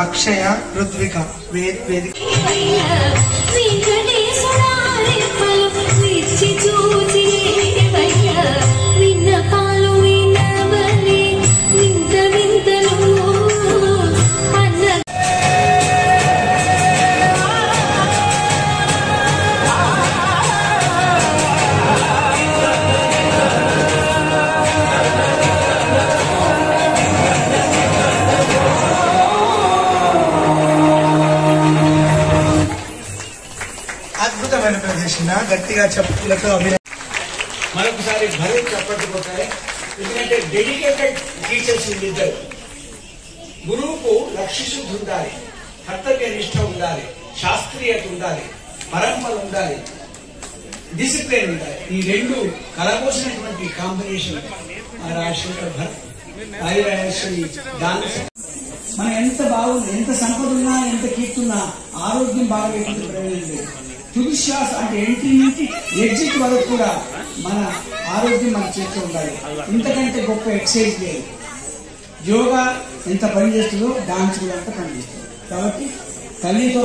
అక్షయ రుద్విక వేదిక అద్భుతమైన ప్రదర్శన. గట్టిగా చెప్పులతో మరొకసారి భలే చెప్పకపోతాయి. ఎందుకంటే డెడికేటెడ్ టీచర్స్ ఇద్దరు. గురువుకు లక్ష్య శుద్ధి ఉండాలి, కర్తవ్య నిష్ఠ ఉండాలి, శాస్త్రీయత ఉండాలి, పరంపర ఉండాలి, డిసిప్లిన్ ఉండాలి. ఈ రెండు కలబోసినటువంటి కాంబినేషన్ రాజశేఖర్ భట్, రాజరాజేశ్వరి డాన్స్. మనం ఎంత బాగుంది, ఎంత సంపద ఉన్నా, ఎంత కీర్తున్నా ఆరోగ్యం బాగలేకపోతే ప్రయోజనం లేదు. తుది శ్వాస అంటే ఎంట్రీ నుంచి ఎగ్జిట్ వరకు కూడా మన ఆరోగ్యం మన చేతిలో ఉండాలి. ఇంతకంటే గొప్ప ఎక్సర్సైజ్ లేదు. యోగా ఎంత పనిచేస్తుందో డాన్స్ కూడా అంత పనిచేస్తుంది. కాబట్టి తల్లితో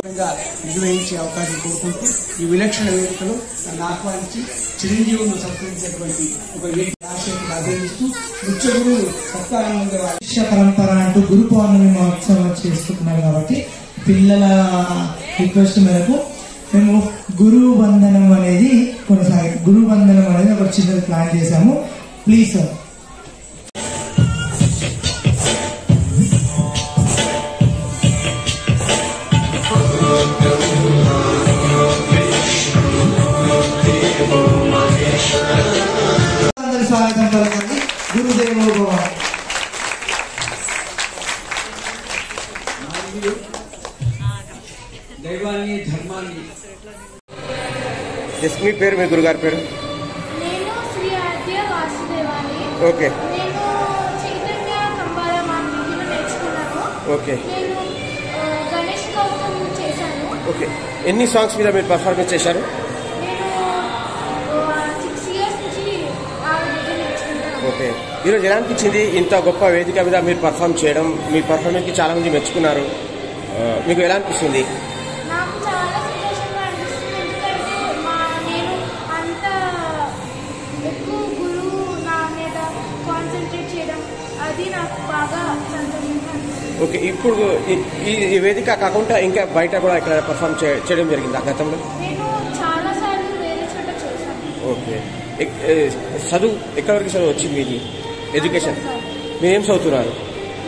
నిర్వహించే అవకాశం కోరుకుంటూ ఈ విలక్షణ వేదికలో నన్ను ఆహ్వానించి చిరంజీవులను సత్కరించేటువంటి ఒక వ్యక్తి రాజశేఖర్ అభినందిస్తూ నృత్య గురువు సత్కారానంద శిష్య పరంపర అంటూ గురు పౌర్ణమి మహోత్సవం చేసుకుంటున్నాం. కాబట్టి పిల్లల రిక్వెస్ట్ మేరకు మేము గురువు వందనం అనేది గురువు వందనం అనేది ఒక చిన్నది ప్లాన్ చేశాము. Please sir. అందరి స్వాగతం పలకండి. గురుదేవో భవ. దైవాన్ని ధర్మాన్ని. మీ పేరు, మీ గురుగారి పేరు? నేను శ్రీ ఆద్య వాసుదేవాని. ఓకే. నేను చైతన్య కంబాల మాంత్రికను నేర్చుకున్నాను. ఓకే. నేను గణేష్ కౌతం చేశాను. ఓకే. ఎన్ని సాంగ్స్ మీద మీరు పర్ఫార్మెన్స్ చేశారు? నేను 6 years నుంచి ఆ విధంగా నేర్చుకుంటాను. ఓకే. ఈరోజు ఎలా అనిపించింది ఇంత గొప్ప వేదిక మీద మీరు పర్ఫార్మ్ చేయడం? మీ పర్ఫార్మెన్స్ కి చాలా మంది మెచ్చుకున్నారు. మీకు ఎలా అనిపిస్తుంది? నాకు చాలా సంతోషంగా అనిపిస్తుంది. ఎందుకంటే నేను అంత ఎక్కువ గురువు నా మీద కాన్సన్ట్రేట్ చేయడం అది నాకు బాగా సంతోషంగా అనిపిస్తుంది. ఓకే. ఇప్పుడు ఈ వేదిక కాకుండా ఇంకా బయట కూడా ఇక్కడ పర్ఫార్మ్ చేయడం జరిగింది గతంలో? నేను చాలా సార్లు వేరే చోట చేశాను. ఓకే. చదువు ఎక్కడి వరకు చదువు వచ్చింది మీది? ఎడ్యుకేషన్ మీరు ఏం చదువుతున్నారు?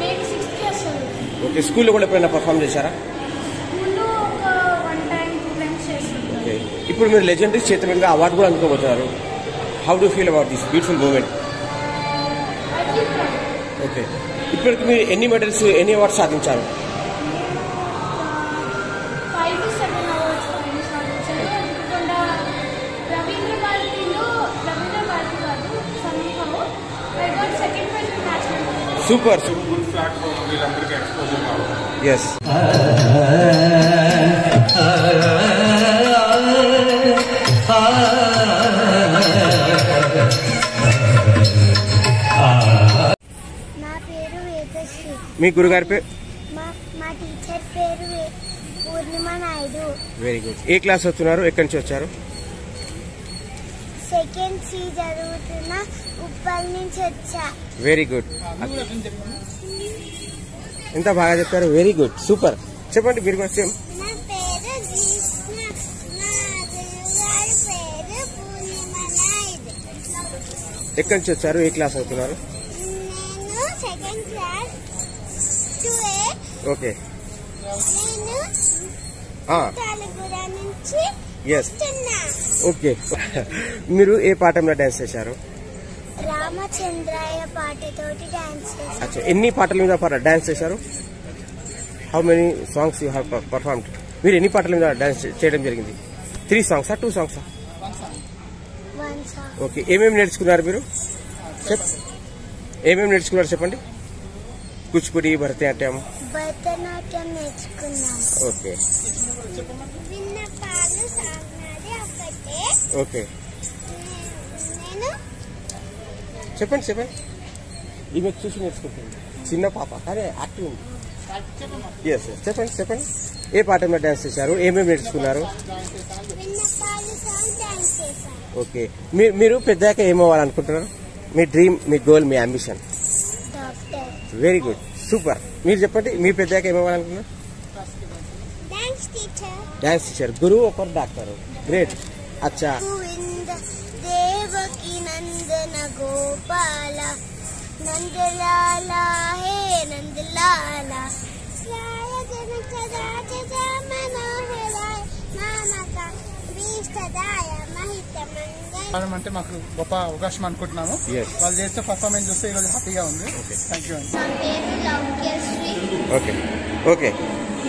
నేను 6th class చదువుతాను. ఓకే. స్కూల్లో కూడా ఎప్పుడైనా పర్ఫార్మ్ చేశారా? స్కూల్లో ఒక 1 time 2 times చేశాను. ఓకే. ఇప్పుడు మీరు లెజెండరీ చేతుల మీద అవార్డు కూడా అందుకోబోతున్నారు. How do feel about this beautiful moment? Okay. ఇప్పటికి మీరు ఎన్ని మెడల్స్, ఎన్ని అవార్డ్స్ సాధించారు? 5 to 7 awards సాధించాను. అందుకుండా రవీంద్ర భారతిలో కాదు సంఘంలో I got second prize in national. Super. Good platform వీళ్ళందరికీ ఎక్స్పోజర్ కావాలి. ఎస్. నా పేరు వేదశ్రీ. మీ గురుగారి పేరు? మా టీచర్ పేరు పూర్ణిమ నాయుడు. Very good. ఏ క్లాస్ వస్తున్నారు? ఎక్కడి నుంచి వచ్చారు? సెకండ్ సి చదువుతున్న ఉప్పల్ నుంచి వచ్చా. Very good. ఎంత బాగా చెప్పారు. Very good. సూపర్. చెప్పండి మీరు కూడా సేమ్. నా పేరు కృష్ణ. నా గురుగారి పేరు పూర్ణిమ నాయుడు. ఎక్కడి నుంచి వచ్చారు? ఏ క్లాస్ అవుతున్నారు? నేను సెకండ్ క్లాస్ 2A. ఓకే. నేను తాలగూడ నుంచి ఎస్. ఓకే. మీరు ఏ పాఠంలో డాన్స్ చేశారు? రామచంద్రాయ పాటతోటి డాన్స్ చేశాను. అచ్చా. ఎన్ని పాటల మీద డాన్స్ చేశారు? How many songs you have performed? మీరు ఎన్ని పాటల మీద డాన్స్ చేయడం జరిగింది? 3 songs 2 songs? ఓకే, ఏమేమి నేర్చుకున్నారు మీరు? ఏమేమి నేర్చుకున్నారు చెప్పండి. కూచిపూడి, భరతనాట్యం నేర్చుకున్నాం. ఓకే ఓకే, చెప్పండి. ఈమె చూసి నేర్చుకుంటుంది, చిన్న పాప కానీ యాక్టివ్ ఉంది. ఎస్ చెప్పండి. ఏ పాట మీద డాన్స్ చేశారు? ఏమేమి నేర్చుకున్నారు? ఓకే, మీరు పెద్దాక ఏమవ్వాలనుకుంటున్నారు? మీ డ్రీమ్, మీ గోల్, మీ అంబిషన్? Very good, super. మీరు చెప్పండి, మీరు పెద్దాక ఏమవ్వాలనుకున్నారు? Dance teacher. గురువు ఒకరు, డాక్టర్. గ్రేట్. అచ్చా, దేవకి నందన గోపాల నందలాల హే నందలాల అంటే మాకు గొప్ప అవకాశం అనుకుంటున్నాము. వాళ్ళు చేస్తే పర్ఫార్మెన్స్ చూస్తే ఈరోజు హ్యాపీగా ఉంది. థ్యాంక్ యూ అండి. Okay okay.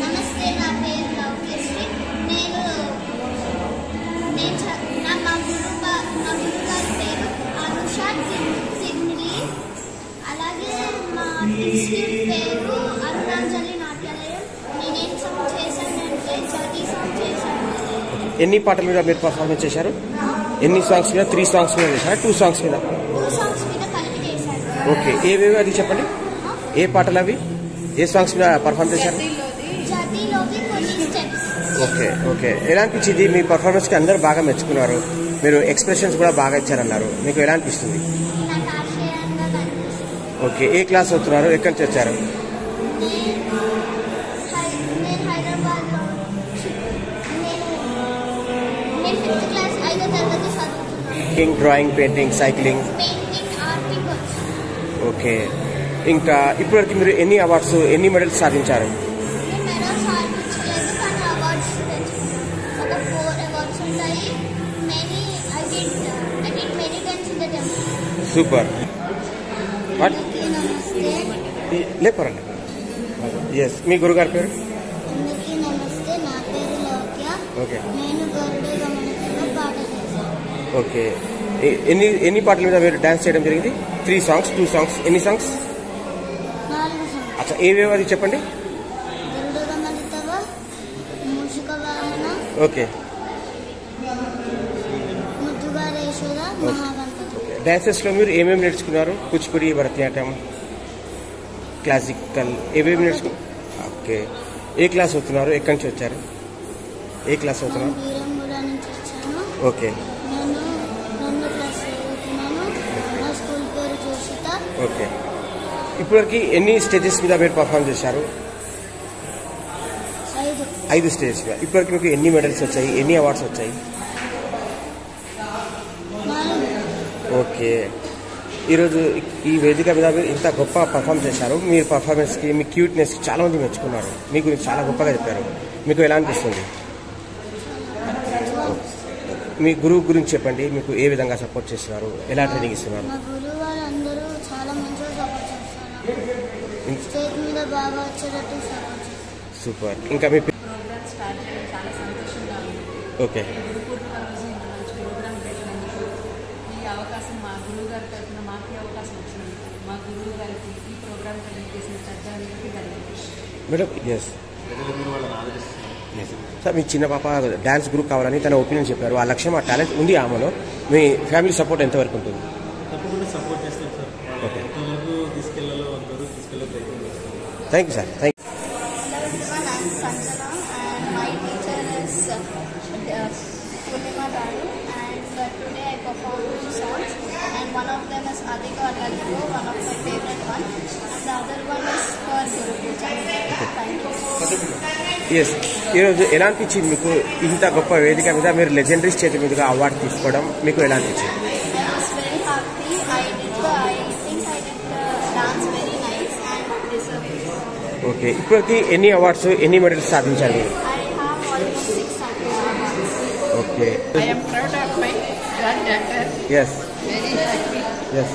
నమస్తే, నా పేరు లౌకేశ్రీ. మా గురుగారి పేరు అనుష సిగ్నిలి. అలాగే మా ఇన్స్టిట్యూట్ పేరు అరుణాంజలి నాట్యాలయం. నేనేం సాంగ్ చేశానంటే జతి సాంగ్ చేశాను. ఎన్ని పాటల మీద మీరు పర్ఫార్మెన్స్ చేశారు? ఎన్ని సాంగ్స్ మీద? 3 సాంగ్స్ మీద చేశారా? 2 సాంగ్స్ మీద? 2 సాంగ్స్ మీద కలిపి చేశాను. ఓకే, ఏవేవి అది చెప్పండి. ఏ పాటలు అవి? ఏ సాంగ్స్ మీద పర్ఫార్మ్ చేశారు? జతిలోకి కొన్ని స్టెప్స్. ఓకే. ఎలా అనిపించింది? మీ పర్ఫార్మెన్స్ కి అందరూ బాగా మెచ్చుకున్నారు, మీరు ఎక్స్ప్రెషన్స్ కూడా బాగా ఇచ్చారన్నారు. మీకు ఎలా అనిపిస్తుంది? నాకు ఆశ్చర్యంగా కనిపిస్తుంది. ఓకే, ఏ క్లాస్ అవుతున్నారు? ఎక్కడి నుంచి వచ్చారు? నేను హైదరాబాద్లో. నేను 5th క్లాస్ 5వ తరగతి చదువుతున్నాను. డ్రాయింగ్, పెయింటింగ్, సైక్లింగ్, ఆర్టింగ్ వచ్చు. ఓకే. ఇంకా ఇప్పటివరకు మీరు ఎన్ని అవార్డ్స్, ఎన్ని మెడల్స్ సాధించారు? నేను మెడల్స్ సాధించలేదు, కానీ అవార్డ్స్ తెచ్చుకున్నాను. ఒక 4 అవార్డ్స్ ఉంటాయి. I did many times in the temple. Super. నమస్తే. లేపరండి. ఎస్, మీ గురుగారి పేరు? అందరికీ నమస్తే, నా పేరు లౌక్య. ఓకే. నేను గరుడ గమనికలో పాట చేశాను. ఓకే, ఎన్ని పాటల మీద మీరు డాన్స్ చేయడం జరిగింది? 3 సాంగ్స్, 2 సాంగ్స్, ఎన్ని సాంగ్స్? 4 సాంగ్స్. అచ్చా, ఏవేవి అది చెప్పండి. గరుడ గమనితవ, మూషిక వాహన, ఓకే. ముద్దుగారేశ్వర, మహాగణపతి. డాన్సెస్ లో మీరు ఏమేమి నేర్చుకున్నారు? కూచిపూడి, భరతనాట్యం, క్లాసికల్, ఏమేమి నేర్చుకున్నారు? ఓకే. ఏ క్లాస్ అవుతున్నారు? ఎక్కడి నుంచి వచ్చారు? ఏ క్లాస్ అవుతున్నారు? వీరంగూడ నుంచి వచ్చాను. ఓకే. నేను 2వ క్లాస్ చదువుతున్నాను. నా స్కూల్ పేరు జోషిత. ఓకే. ఇప్పటివరకు ఎన్ని స్టేజెస్ మీద మీరు పర్ఫార్మ్ చేశారు? 5 స్టేజెస్ మీద. ఇప్పటివరకు మీకు ఎన్ని మెడల్స్ వచ్చాయి? ఎన్ని అవార్డ్స్ వచ్చాయి? 4. ఓకే. ఈరోజు ఈ వేదిక మీద మీరు ఇంత గొప్ప పర్ఫార్మ్ చేశారు. మీ పర్ఫార్మెన్స్కి, మీ క్యూట్నెస్కి చాలా మంది మెచ్చుకున్నారు. మీ గురించి చాలా గొప్పగా చెప్పారు. మీకు ఎలా అనిపిస్తుంది? మీ గురువు గురించి చెప్పండి. మీకు ఏ విధంగా సపోర్ట్ చేస్తున్నారు? ఎలా ట్రైనింగ్ ఇస్తున్నారు? మా గురువు వాళ్ళందరూ చాలా మంచిగా సపోర్ట్ చేస్తున్నారు. స్టేజ్ మీద బాగా వచ్చేటట్టు సపోర్ట్ చేస్తారు. సూపర్. ఇంకా మీ ప్రోగ్రామ్ స్టార్ట్ చేయడం చాలా సంతోషంగా ఉంది. ఓకే. గురు పూర్ణిమ రోజు ఇంత మంచి ప్రోగ్రామ్ పెట్టినందుకు ఈ అవకాశం మా గురువు గారి తరఫున మాకు అవకాశం వచ్చినందుకు మా గురువు గారికి ఈ ప్రోగ్రామ్ కండక్ట్ చేసిన శ్రద్ధానికి ధన్యవాదాలు. మేడం, ఎస్ సార్, మీ చిన్న పాప డాన్స్ గ్రూప్ కావాలని తన ఒపీనియన్ చెప్పారు. ఆ లక్ష్యం, ఆ టాలెంట్ ఉంది ఆమెలో. మీ ఫ్యామిలీ సపోర్ట్ ఎంతవరకు ఉంటుంది? తప్పకుండా సపోర్ట్ చేస్తాం సార్. ఓకే. ఎంతవరకు తీసుకెళ్లాలో అంతవరకు తీసుకెళ్లే ప్రయత్నం చేస్తాం. Thank you sir. Thank you. Hello everyone, I am Sanjana and my teacher is Purnima Garu, and today I performed 2 songs, and one of them is Adhika Adhiko, one of my favorite one, and the other one is for Guru Puja. Thank you. Yes, ఈరోజు ఎలా అనిపించింది మీకు? ఇంత గొప్ప వేదిక మీద మీరు legendaries చేతి మీదుగా అవార్డు తీసుకోవడం మీకు ఎలా అనిపించింది? I was very happy. I think I did the dance very nice and deserved it. Okay. ఇప్పటికి ఎన్ని అవార్డ్స్, ఎన్ని మెడల్స్ సాధించారు మీరు? I have almost 6 awards. Okay. I am proud of my granddaughter. Yes Very happy. Yes